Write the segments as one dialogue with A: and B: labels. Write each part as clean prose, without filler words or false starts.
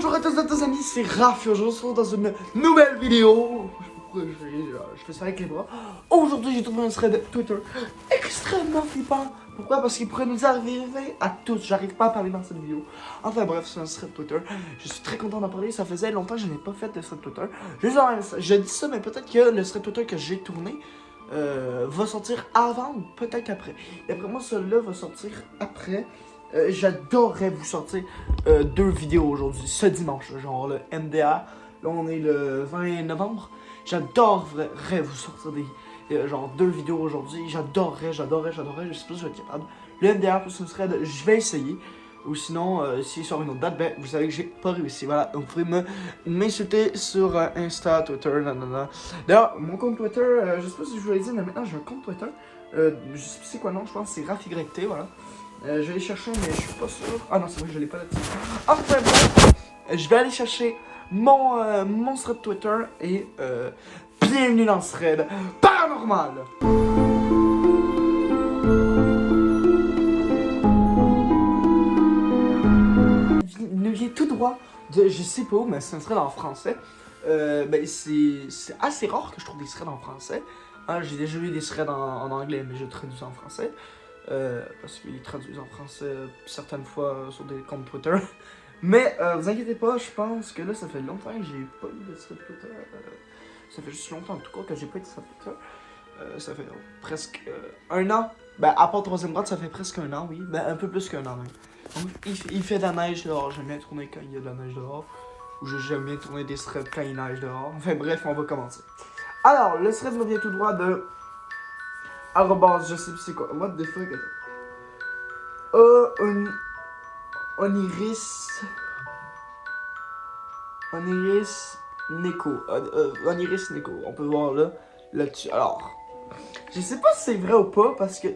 A: Bonjour à tous les amis, c'est Raph et aujourd'hui on se retrouve dans une nouvelle vidéo. Je fais ça avec les bras. Aujourd'hui j'ai trouvé un thread Twitter extrêmement flippant. Pourquoi? Parce qu'il pourrait nous arriver à tous. J'arrive pas à parler dans cette vidéo. Enfin bref, c'est un thread Twitter. Je suis très content d'en parler. Ça faisait longtemps que je n'ai pas fait de thread Twitter. Je dis ça, mais peut-être que le thread Twitter que j'ai tourné va sortir avant ou peut-être après. Et après moi, celui-là va sortir après. J'adorerais vous sortir 2 vidéos aujourd'hui, ce dimanche, genre le MDA. Là, on est le 20 novembre. J'adorerais vous sortir genre 2 vidéos aujourd'hui. J'adorerais. Je sais pas si je vais être capable. Le MDA plus une thread, je vais essayer. Ou sinon, s'il sort une autre date, ben vous savez que j'ai pas réussi. Voilà, donc vous pouvez m'insulter sur Insta, Twitter, nanana. D'ailleurs, mon compte Twitter, je sais pas si je vous l'ai dit, mais maintenant j'ai un compte Twitter. Je sais plus c'est quoi, non, je pense que c'est RafYT, voilà. Je vais aller chercher, mais je suis pas sûr. Ah non, c'est vrai que je l'ai pas là-dessus. Enfin bref, je vais aller chercher mon thread Twitter et bienvenue dans ce thread paranormal. Il vient tout droit de, je sais pas où, mais c'est un thread en français. Ben c'est assez rare que je trouve des threads en français. Hein, j'ai déjà vu des threads en anglais, mais je traduis en français. Parce qu'ils traduisent en français certaines fois sur des comptes Twitter. Mais vous inquiétez pas, je pense que là ça fait longtemps que j'ai pas eu de thread Twitter. Ça fait juste longtemps en tout cas que j'ai pas eu de thread Twitter. Ça fait presque 1 an. Ben à part 3ème grade, ça fait presque 1 an, oui. Ben un peu plus qu'1 an même. Donc il fait de la neige dehors, j'aime bien tourner quand il y a de la neige dehors. Ou j'aime bien tourner des threads quand il neige dehors. Enfin bref, on va commencer. Alors, le thread me vient tout droit de... arrobase, je sais plus c'est quoi. What the fuck? Oniris Neko. Oniris Neko. On peut voir là-dessus. Alors, je sais pas si c'est vrai ou pas parce que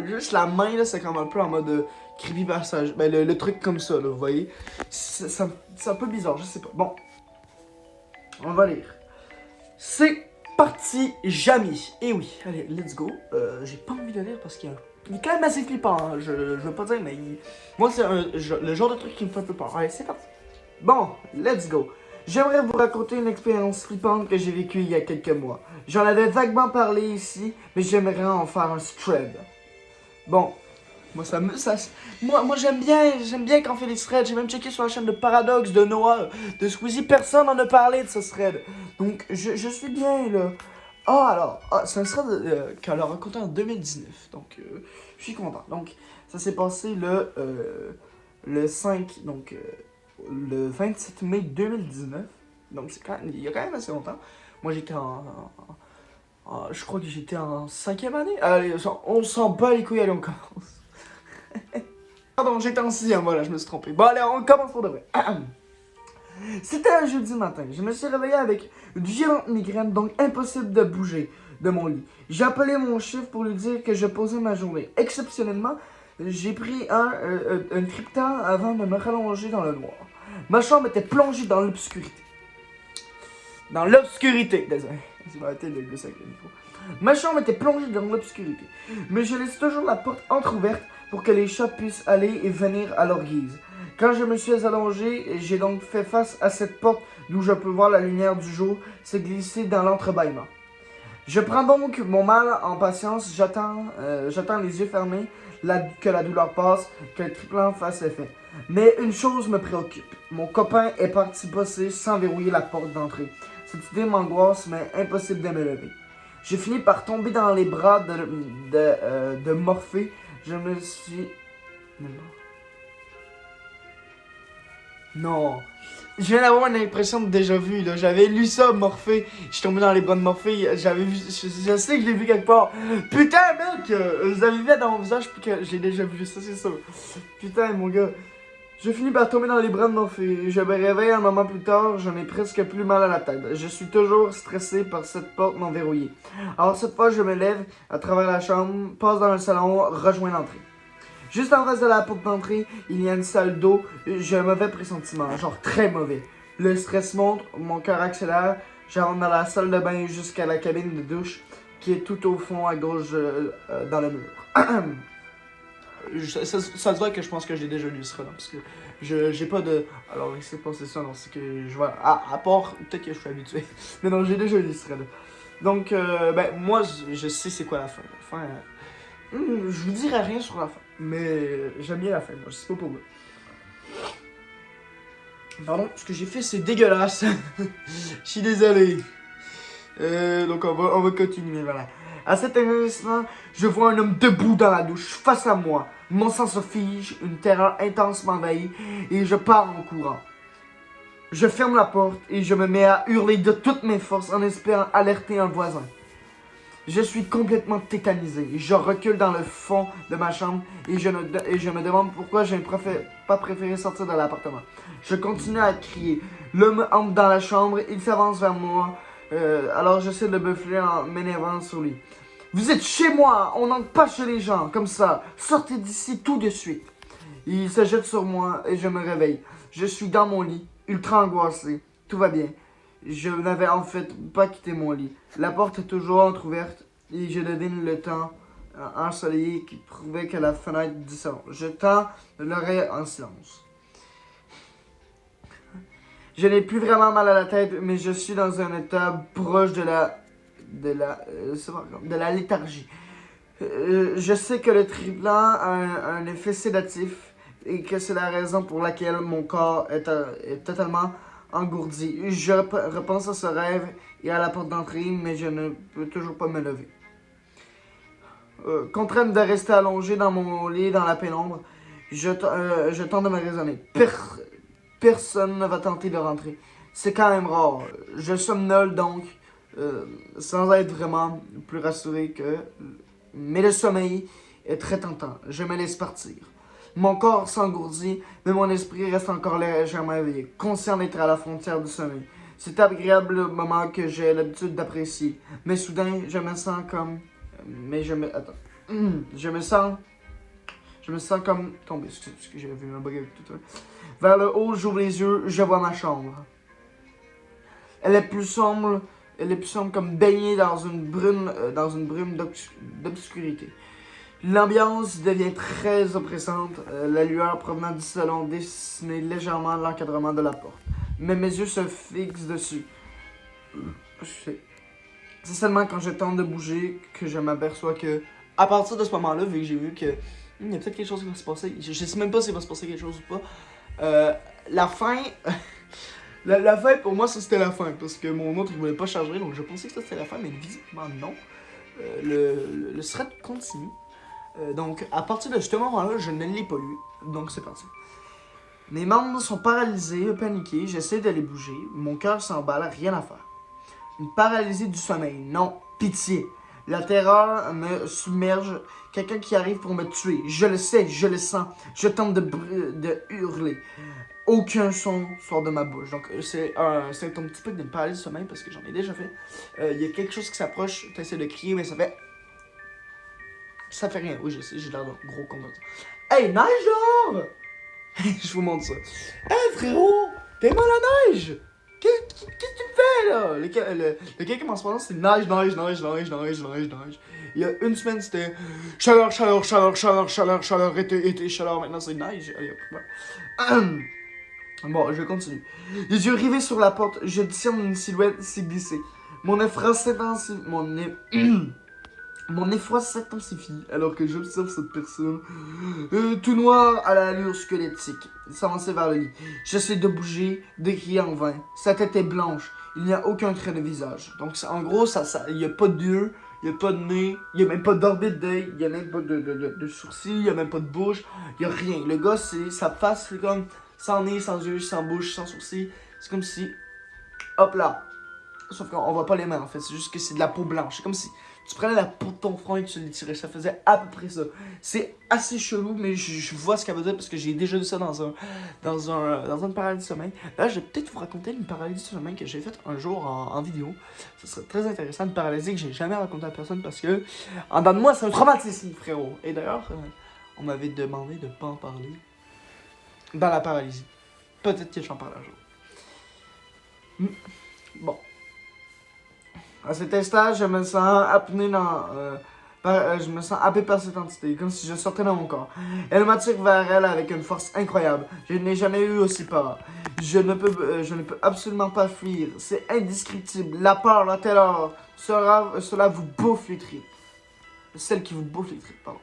A: juste la main là, c'est comme un peu en mode creepypasta. Ben le truc comme ça là, vous voyez. C'est un peu bizarre, je sais pas. Bon, on va lire. C'est parti, Jamy. Et oui, allez, let's go. J'ai pas envie de lire parce qu'il est quand même assez flippant. Hein. Je veux pas dire, mais moi, c'est le genre de truc qui me fait un peu peur. Allez, c'est parti. Bon, let's go. J'aimerais vous raconter une expérience flippante que j'ai vécue il y a quelques mois. J'en avais vaguement parlé ici, mais j'aimerais en faire un thread. Bon, moi j'aime bien quand on fait des threads. J'ai même checké sur la chaîne de Paradox, de Noah, de Squeezie. Personne n'en a parlé de ce thread. Donc je suis bien là. C'est un thread qu'elle a raconté en 2019. Donc je suis content. Donc ça s'est passé le 5, donc le 27 mai 2019. Donc il y a quand même assez longtemps. Moi j'étais je crois que j'étais en 5ème année. Allez, on s'en bat les couilles, allez on commence. Pardon, j'étais en 6ème, voilà, je me suis trompé. Bon, allez, on commence pour de vrai. C'était un jeudi matin. Je me suis réveillé avec une violente migraine, donc impossible de bouger de mon lit. J'ai appelé mon chef pour lui dire que je posais ma journée. Exceptionnellement, j'ai pris un cryptant avant de me rallonger dans le noir. Ma chambre était plongée dans l'obscurité. Désolé. C'est ma tête de gosser avec le micro. Ma chambre était plongée dans l'obscurité, mais je laisse toujours la porte entrouverte pour que les chats puissent aller et venir à leur guise. Quand je me suis allongé, j'ai donc fait face à cette porte d'où je peux voir la lumière du jour se glisser dans l'entrebâillement. Je prends donc mon mal en patience, j'attends les yeux fermés que la douleur passe, que le triplant fasse effet. Mais une chose me préoccupe. Mon copain est parti bosser sans verrouiller la porte d'entrée. Cette idée m'angoisse, mais impossible de me lever. J'ai fini par tomber dans les bras de Morphée. Je me suis... Non. Je viens d'avoir une impression de déjà vu, là. J'avais lu ça, Morphée. Je suis tombé dans les bras de Morphée. J'avais vu... Je sais que je l'ai vu quelque part. Putain, mec! Vous avez vu dans mon visage que je l'ai déjà vu, ça, c'est sûr. Putain, mon gars. Je finis par tomber dans les bras de Morphée. Je me réveille un moment plus tard, j'en ai presque plus mal à la tête. Je suis toujours stressé par cette porte non verrouillée. Alors cette fois, je me lève à travers la chambre, passe dans le salon, rejoins l'entrée. Juste en face de la porte d'entrée, il y a une salle d'eau. J'ai un mauvais pressentiment, genre très mauvais. Le stress monte, mon cœur accélère. J'entre dans la salle de bain jusqu'à la cabine de douche qui est tout au fond à gauche dans le mur. Ça se voit que je pense que j'ai déjà lu ce roman, parce que j'ai pas de... Alors, il s'est passé ça, non, c'est que je vois... À part, peut-être que je suis habitué, mais non, j'ai déjà lu ce roman. Donc, ben, moi, je sais c'est quoi la fin. La fin, je vous dirai rien sur la fin, mais j'aime bien la fin, moi, je sais pas pour vous. Pardon, ce que j'ai fait, c'est dégueulasse. Je suis désolé. Donc on va continuer, voilà. À cet instant, je vois un homme debout dans la douche, face à moi. Mon sang se fige, une terreur intense m'envahit et je pars en courant. Je ferme la porte et je me mets à hurler de toutes mes forces en espérant alerter un voisin. Je suis complètement tétanisé. Je recule dans le fond de ma chambre et je me demande pourquoi je n'ai pas préféré sortir de l'appartement. Je continue à crier. L'homme entre dans la chambre, il s'avance vers moi. Alors j'essaie de le buffler en m'énervant sur lui. Vous êtes chez moi, on n'entre pas chez les gens, comme ça. Sortez d'ici tout de suite. Il se jette sur moi et je me réveille. Je suis dans mon lit, ultra angoissé. Tout va bien. Je n'avais en fait pas quitté mon lit. La porte est toujours entrouverte et je devine le temps ensoleillé qui prouvait que la fenêtre du salon. Je tends l'oreille en silence. Je n'ai plus vraiment mal à la tête, mais je suis dans un état proche de la léthargie. Je sais que le triplan a un effet sédatif et que c'est la raison pour laquelle mon corps est totalement engourdi. Je repense à ce rêve et à la porte d'entrée, mais je ne peux toujours pas me lever. Contrainte de rester allongé dans mon lit dans la pénombre, je tente de me raisonner. Personne ne va tenter de rentrer. C'est quand même rare. Je somnole donc, sans être vraiment plus rassuré que... Mais le sommeil est très tentant. Je me laisse partir. Mon corps s'engourdit, mais mon esprit reste encore légèrement éveillé, conscient d'être à la frontière du sommeil. C'est agréable le moment que j'ai l'habitude d'apprécier. Mais soudain, je me sens comme... Mais je me... Attends. Je me sens comme... Tombé, parce que j'avais vu un bug avec tout ça. Vers le haut, j'ouvre les yeux, je vois ma chambre. Elle est plus sombre comme baignée dans une brume d'obscurité. L'ambiance devient très oppressante, la lueur provenant du salon dessinait légèrement l'encadrement de la porte. Mais mes yeux se fixent dessus. C'est seulement quand je tente de bouger que je m'aperçois que, à partir de ce moment-là, vu que j'ai vu que il y a peut-être quelque chose qui va se passer, je sais même pas s'il va se passer quelque chose ou pas, la fin... La fin, pour moi, ça c'était la fin, parce que mon autre il voulait pas charger, donc je pensais que ça c'était la fin, mais visiblement non. Le thread continue. Donc, à partir de ce moment-là, je ne l'ai pas lu, donc c'est parti. Mes membres sont paralysés, paniqués, j'essaie de les bouger, mon cœur s'emballe, rien à faire. Une paralysie du sommeil, non, pitié. La terreur me submerge, quelqu'un qui arrive pour me tuer. Je le sais, je le sens, je tente de hurler. Aucun son sort de ma bouche. Donc, c'est un symptôme typique d'une paralysie du sommeil parce que j'en ai déjà fait. Il y a quelque chose qui s'approche, tu essaies de crier, mais ça fait. Ça fait rien. Oui, je sais, j'ai l'air d'un gros con comme ça. Hey, neige dehors! Je vous montre ça. Hey, frérot! T'es mal à neige! Qu'est-ce que tu fais là? Le gars qui commence par là, c'est neige. Il y a une semaine, c'était chaleur, été, chaleur. Maintenant, c'est neige. Allez, hop, bon, je continue. Les yeux rivés sur la porte, je discerne une silhouette s'y glisser. Mon effroi s'intensifie. Mon effroi s'intensifie alors que j'observe cette personne tout noir à l'allure squelettique s'avancer vers le lit. J'essaie de bouger, de crier en vain. Sa tête est blanche, il n'y a aucun trait de visage. Donc en gros, il n'y a pas d'yeux, il n'y a pas de nez, il n'y a même pas d'orbite d'œil, il n'y a même pas de sourcils, il n'y a même pas de bouche, il n'y a rien. Le gars, sa face, c'est comme sans nez, sans yeux, sans bouche, sans sourcils. C'est comme si, hop là. Sauf qu'on voit pas les mains en fait, c'est juste que c'est de la peau blanche. C'est comme si tu prenais la peau de ton front et tu l'étirais. Ça faisait à peu près ça. C'est assez chelou, mais je vois ce qu'elle veut dire parce que j'ai déjà vu ça dans une paralysie de sommeil. Là, je vais peut-être vous raconter une paralysie de sommeil que j'ai faite un jour en vidéo. Ça serait très intéressant, une paralysie que j'ai jamais racontée à personne parce que, en dedans de moi, c'est un traumatisme, frérot. Et d'ailleurs, on m'avait demandé de pas en parler dans la paralysie. Peut-être que j'en parle un jour. Bon. À cet instant, je me sens apnée Je me sens happé par cette entité, comme si je sortais de mon corps. Elle m'attire vers elle avec une force incroyable. Je n'ai jamais eu aussi peur. Je ne peux absolument pas fuir. C'est indescriptible. La peur, la terreur, cela vous bouffe les tripes. Celle qui vous bouffe les tripes, pardon.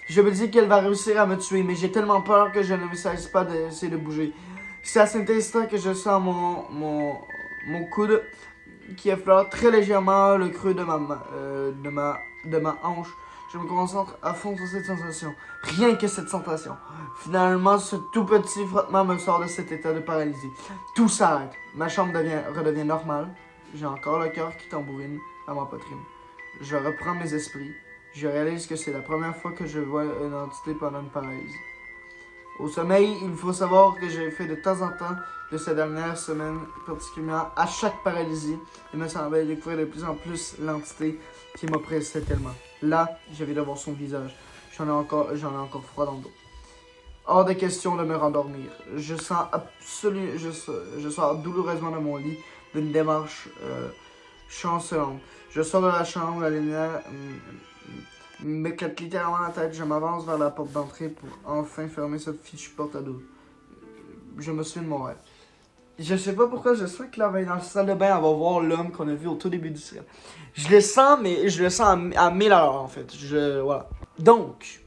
A: Je me dis qu'elle va réussir à me tuer, mais j'ai tellement peur que je ne cesse pas d'essayer de bouger. C'est à cet instant que je sens mon coude qui effleure très légèrement le creux de ma hanche. Je me concentre à fond sur cette sensation. Rien que cette sensation. Finalement, ce tout petit frottement me sort de cet état de paralysie. Tout s'arrête. Ma chambre redevient normale. J'ai encore le cœur qui tambourine à ma poitrine. Je reprends mes esprits. Je réalise que c'est la première fois que je vois une entité pendant une paralysie. Au sommeil, il faut savoir que j'ai fait de temps en temps de ces dernières semaines, particulièrement à chaque paralysie, il me semblait découvrir de plus en plus l'entité qui m'oppressait tellement. Là, j'avais de voir son visage. J'en ai encore froid dans le dos. Hors de question de me rendormir. Je sors douloureusement de mon lit d'une démarche chancelante. Je sors de la chambre, la lumière m'éclate littéralement la tête. Je m'avance vers la porte d'entrée pour enfin fermer cette fichue porte à dos. Je me souviens de mon rêve. Je sais pas pourquoi je sens que là, dans la salle de bain, elle va voir l'homme qu'on a vu au tout début du ciel. Je le sens, mais je le sens à 1000 à l'heure en fait. Voilà. Donc,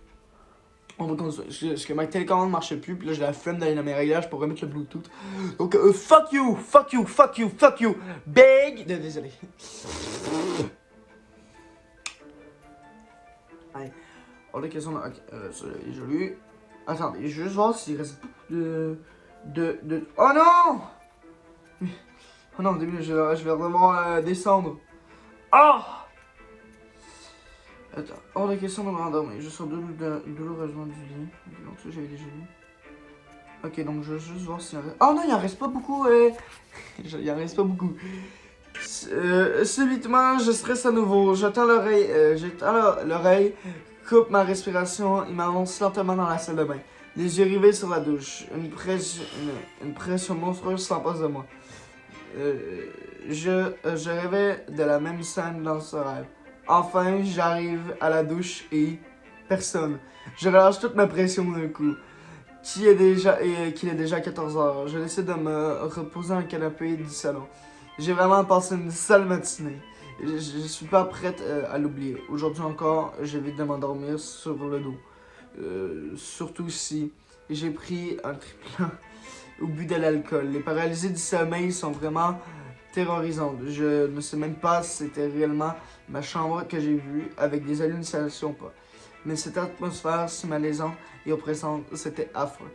A: on va continuer. Parce que ma télécommande marchait plus, puis là j'ai la flemme d'aller dans mes réglages pour remettre le Bluetooth. Donc, fuck you, big. Désolé. Allez. Hors de question de. Ok, je lui. Attendez, je vais juste voir s'il reste beaucoup de. Oh non! Oh non, 2 minutes, je vais devoir descendre. Ah! Attends, hors de question de me rendormir. Je sors douloureusement du lit. Donc ça, j'avais déjà vu. Ok, donc je vais juste voir s'il en reste. Oh non, il en reste pas beaucoup. Il en reste pas beaucoup. Subitement, je stresse à nouveau. J'attends l'oreille, coupe ma respiration. Il m'avance lentement dans la salle de bain. Les yeux rivés sur la douche. Une pression monstrueuse s'impose de moi. Je rêvais de la même scène dans ce rêve. Enfin, j'arrive à la douche et personne. Je relâche toute ma pression d'un coup. Qu'il est déjà 14 heures. Je décide de me reposer dans le canapé du salon. J'ai vraiment passé une sale matinée. Je suis pas prête à l'oublier. Aujourd'hui encore, j'évite de m'endormir sur le dos. Surtout si j'ai pris un triplan au but de l'alcool. Les paralysies du sommeil sont vraiment terrorisantes. Je ne sais même pas si c'était réellement ma chambre que j'ai vue avec des hallucinations ou pas. Mais cette atmosphère si malaisante et oppressante, c'était affreux.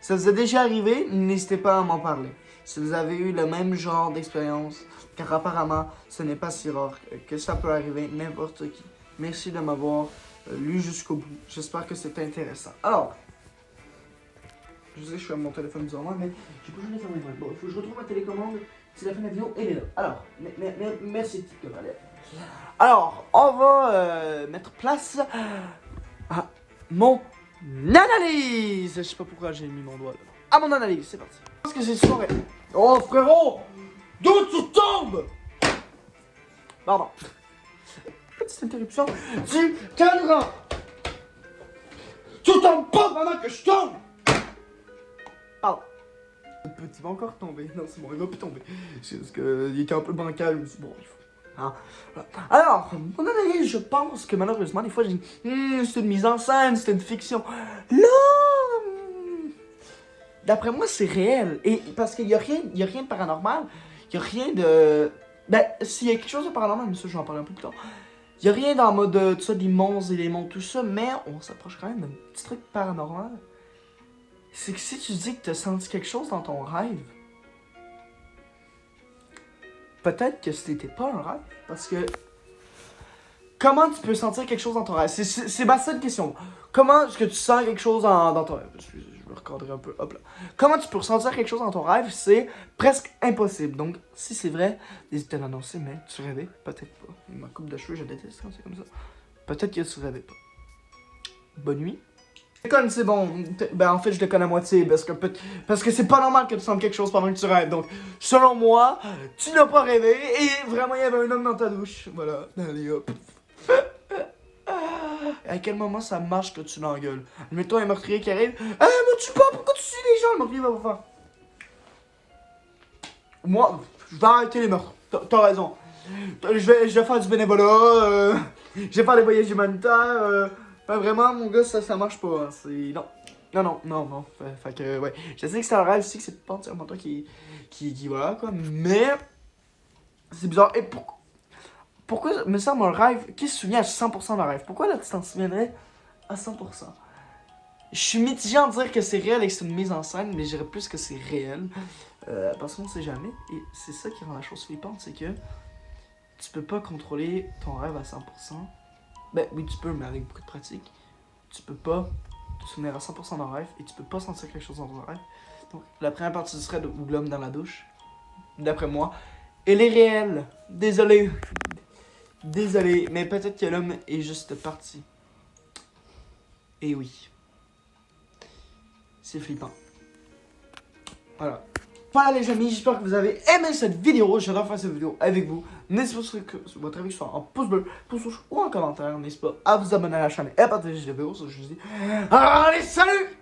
A: Ça vous est déjà arrivé? N'hésitez pas à m'en parler. Si vous avez eu le même genre d'expérience, car apparemment, ce n'est pas si rare que ça peut arriver n'importe qui. Merci de m'avoir lu jusqu'au bout. J'espère que c'était intéressant. Alors, je sais que je suis à mon téléphone bizarrement, mais j'ai pas jamais fermé le mic. Bon, il faut que je retrouve ma télécommande. C'est la fin de la vidéo, elle est là. Alors, merci TikTok. Alors, on va mettre place à mon analyse. Je sais pas pourquoi j'ai mis mon doigt là. À mon analyse, c'est parti. Parce que c'est soirée. Oh frérot, d'où tu tombes? Pardon. Petite interruption. Tu calmeras. Tu tombes pas pendant que je tombe. Pardon. Le petit va encore tomber. Non, c'est bon, il va plus tomber. C'est parce qu'il était un peu bancal. Bon, il faut. Hein. Alors, mon analyse, je pense que malheureusement, des fois, je dis c'est une mise en scène, c'est une fiction. Là, d'après moi, c'est réel. Et parce qu'il y a rien de paranormal. Il y a rien de. Ben, s'il y a quelque chose de paranormal, mais ça, je vais en parler un peu plus tard. Il y a rien dans le mode tout ça, des monstres et des mondes, tout ça, mais on s'approche quand même d'un petit truc paranormal. C'est que si tu dis que tu as senti quelque chose dans ton rêve, peut-être que c'était pas un rêve. Parce que. Comment tu peux sentir quelque chose dans ton rêve? C'est ma seule question. Comment est-ce que tu sens quelque chose dans ton rêve? Je vais recadrer un peu. Hop là. Comment tu peux ressentir quelque chose dans ton rêve? C'est presque impossible. Donc, si c'est vrai, n'hésite à l'annoncer, mais tu rêvais peut-être pas. Ma coupe de cheveux, je déteste quand c'est comme ça. Peut-être que tu rêvais pas. Bonne nuit. C'est bon. Ben, en fait, je déconne à moitié parce que c'est pas normal que tu sentes quelque chose pendant que tu rêves. Donc, selon moi, tu n'as pas rêvé et vraiment, il y avait un homme dans ta douche. Voilà. Allez, hop. À quel moment ça marche que tu l'engueules? Admettons un meurtrier qui arrive. Ah, me tue pas, pourquoi tu suis les gens? Le meurtrier va vous faire. Moi, je vais arrêter les meurtres. T'as raison. Je vais faire du bénévolat. Je vais faire des voyages humanitaires. Vraiment, mon gars, ça marche pas. Hein. C'est. Non. Non. Fait que, ouais. Je sais que c'est un rêve, je sais que c'est pas entièrement toi qui voilà, quoi. Mais. C'est bizarre. Et pourquoi me semble un rêve qui se souvient à 100% d'un rêve? Pourquoi là, tu t'en souviendrais à 100%? Je suis mitigé en dire que c'est réel et que c'est une mise en scène, mais je dirais plus que c'est réel. Parce qu'on sait jamais. Et c'est ça qui rend la chose flippante, c'est que tu peux pas contrôler ton rêve à 100%. Ben oui, tu peux, mais avec beaucoup de pratique. Tu peux pas te souvenir à 100% d'un rêve et tu peux pas sentir quelque chose dans ton rêve. Donc, la première partie serait de l'homme dans la douche. D'après moi. Elle est réelle. Désolé, mais peut-être que l'homme est juste parti. Et oui. C'est flippant. Voilà. Voilà les amis, j'espère que vous avez aimé cette vidéo. J'adore faire cette vidéo avec vous. N'hésitez pas que votre avis soit en pouce bleu, pouce rouge ou en commentaire. N'hésitez pas à vous abonner à la chaîne et à partager la vidéo. Ça, je vous dis. Allez, salut!